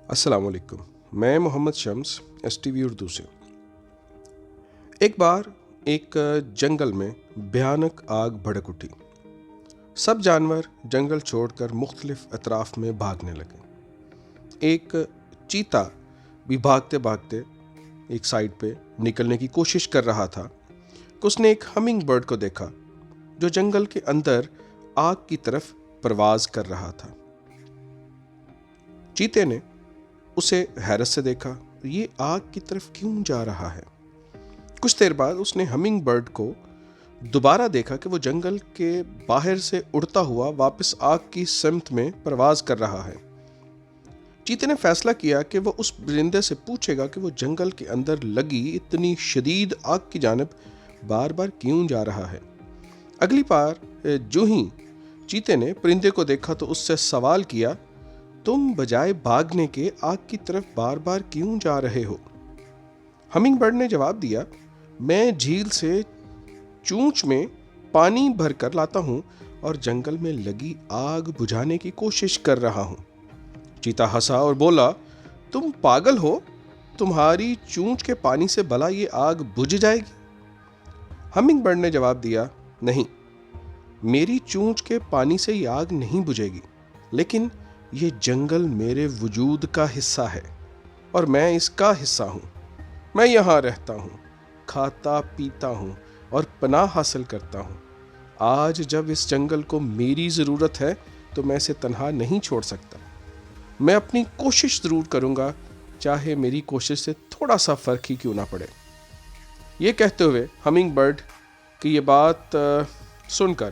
السلام علیکم، میں محمد شمس ایس ٹی وی اردو سے۔ ایک بار ایک جنگل میں بھیانک آگ بھڑک اٹھی۔ سب جانور جنگل چھوڑ کر مختلف اطراف میں بھاگنے لگے۔ ایک چیتا بھی بھاگتے بھاگتے ایک سائڈ پہ نکلنے کی کوشش کر رہا تھا کہ اس نے ایک ہمنگ برڈ کو دیکھا جو جنگل کے اندر آگ کی طرف پرواز کر رہا تھا۔ چیتے نے اسے حیرت سے دیکھا، یہ آگ کی طرف کیوں جا رہا ہے؟ کچھ دیر بعد اس نے ہمنگ برڈ کو دوبارہ دیکھا کہ وہ جنگل کے باہر سے اڑتا ہوا واپس آگ کی سمت میں پرواز کر رہا ہے۔ چیتے نے فیصلہ کیا کہ وہ اس پرندے سے پوچھے گا کہ وہ جنگل کے اندر لگی اتنی شدید آگ کی جانب بار بار کیوں جا رہا ہے۔ اگلی بار جو ہی چیتے نے پرندے کو دیکھا تو اس سے سوال کیا، تم بجائے بھاگنے کے آگ کی طرف بار بار کیوں جا رہے ہو؟ ہمنگ برڈ نے جواب دیا، میں جھیل سے چونچ میں پانی بھر کر لاتا ہوں اور جنگل میں لگی آگ بجھانے کی کوشش کر رہا ہوں۔ چیتا ہنسا اور بولا، تم پاگل ہو، تمہاری چونچ کے پانی سے بھلا یہ آگ بجھ جائے گی؟ ہمنگ برڈ نے جواب دیا، نہیں، میری چونچ کے پانی سے یہ آگ نہیں بجھے گی، لیکن یہ جنگل میرے وجود کا حصہ ہے اور میں اس کا حصہ ہوں۔ میں یہاں رہتا ہوں، کھاتا پیتا ہوں اور پناہ حاصل کرتا ہوں۔ آج جب اس جنگل کو میری ضرورت ہے تو میں اسے تنہا نہیں چھوڑ سکتا۔ میں اپنی کوشش ضرور کروں گا، چاہے میری کوشش سے تھوڑا سا فرق ہی کیوں نہ پڑے۔ یہ کہتے ہوئے ہمنگ برڈ کی یہ بات سن کر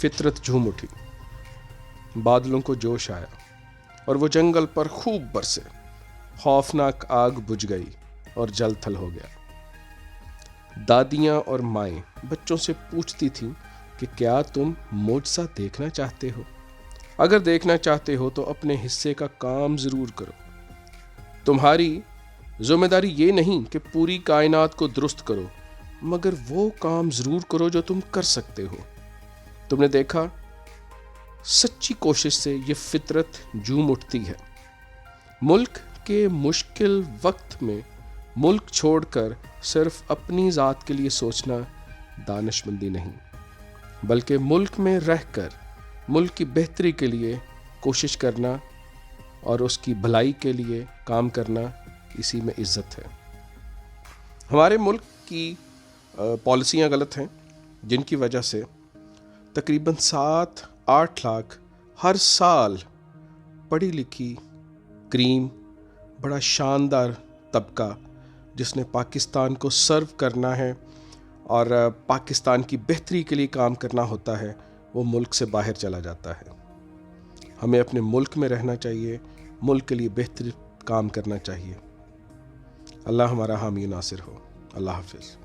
فطرت جھوم اٹھی، بادلوں کو جوش آیا اور وہ جنگل پر خوب برسے۔ خوفناک آگ بجھ گئی اور جل تھل ہو گیا۔ دادیاں اور مائیں بچوں سے پوچھتی تھیں کہ کیا تم معجزہ دیکھنا چاہتے ہو؟ اگر دیکھنا چاہتے ہو تو اپنے حصے کا کام ضرور کرو۔ تمہاری ذمہ داری یہ نہیں کہ پوری کائنات کو درست کرو، مگر وہ کام ضرور کرو جو تم کر سکتے ہو۔ تم نے دیکھا، سچی کوشش سے یہ فطرت جھوم اٹھتی ہے۔ ملک کے مشکل وقت میں ملک چھوڑ کر صرف اپنی ذات کے لیے سوچنا دانش مندی نہیں، بلکہ ملک میں رہ کر ملک کی بہتری کے لیے کوشش کرنا اور اس کی بھلائی کے لیے کام کرنا، اسی میں عزت ہے۔ ہمارے ملک کی پالیسیاں غلط ہیں، جن کی وجہ سے تقریباً 7-8 لاکھ ہر سال پڑھی لکھی کریم بڑا شاندار طبقہ جس نے پاکستان کو سرو کرنا ہے اور پاکستان کی بہتری کے لیے کام کرنا ہوتا ہے، وہ ملک سے باہر چلا جاتا ہے۔ ہمیں اپنے ملک میں رہنا چاہیے، ملک کے لیے بہتر کام کرنا چاہیے۔ اللہ ہمارا حامی ناصر ہو۔ اللہ حافظ۔